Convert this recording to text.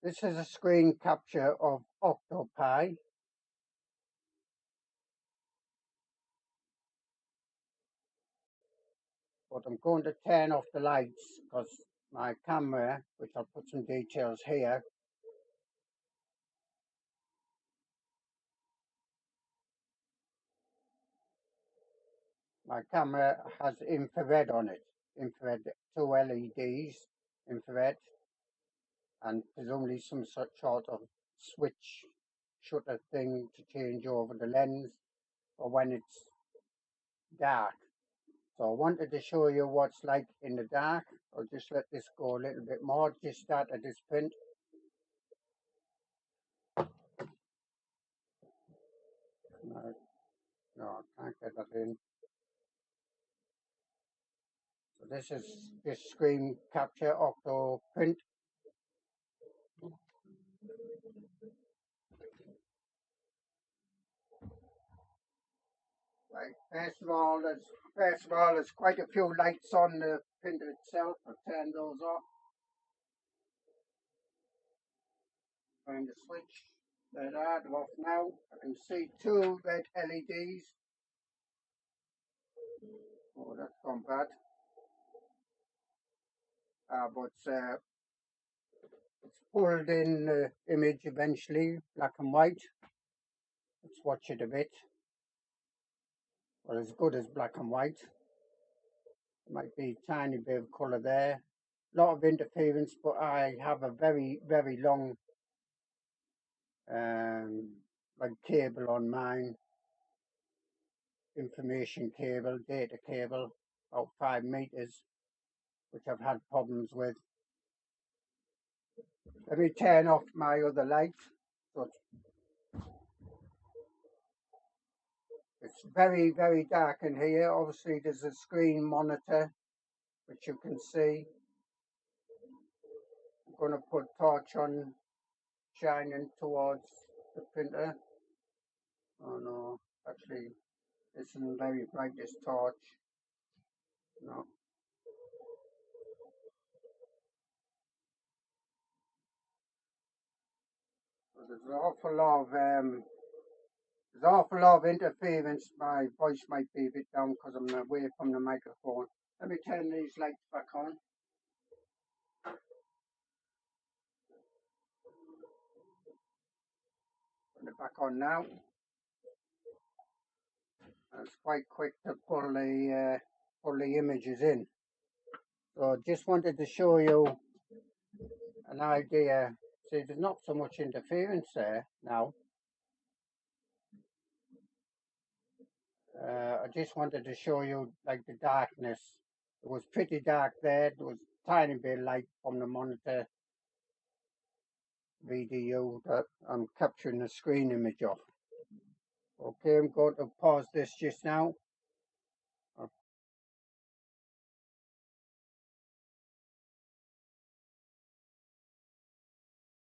This is a screen capture of Himbeer-Pi. But I'm going to turn off the lights because my camera, which I'll put some details here, my camera has infrared on it. Infrared, 2 LEDs, infrared, and there's only some sort of switch shutter thing to change over the lens for when it's dark. So I wanted to show you what's like in the dark. I'll just let this go a little bit more. Just started this print. No, I can't get that in. So this is this screen capture octo print. Right. First of all, there's quite a few lights on the printer itself. I'll turn those off. Find the switch. There they are. They're off now. I can see 2 red LEDs. Oh, that's gone bad. But it's pulled in the image eventually, black and white. Let's watch it a bit. Well, as good as black and white. There might be a tiny bit of colour there. A lot of interference, but I have a very, very long like cable on mine. Information cable, data cable, about 5 meters, which I've had problems with. Let me turn off my other light. So it's very, very dark in here. Obviously, there's a screen monitor, which you can see. I'm going to put torch on, shining towards the printer. Oh no, actually, this isn't very bright, this torch. No. So there's an awful lot of interference. My voice might be a bit down because I'm away from the microphone. Let me turn these lights back on. Put it back on now. And it's quite quick to pull the images in. So just wanted to show you an idea. See, there's not so much interference there now. I just wanted to show you like the darkness. It was pretty dark there. There was a tiny bit of light from the monitor VDU that I'm capturing the screen image of. Okay, I'm going to pause this just now.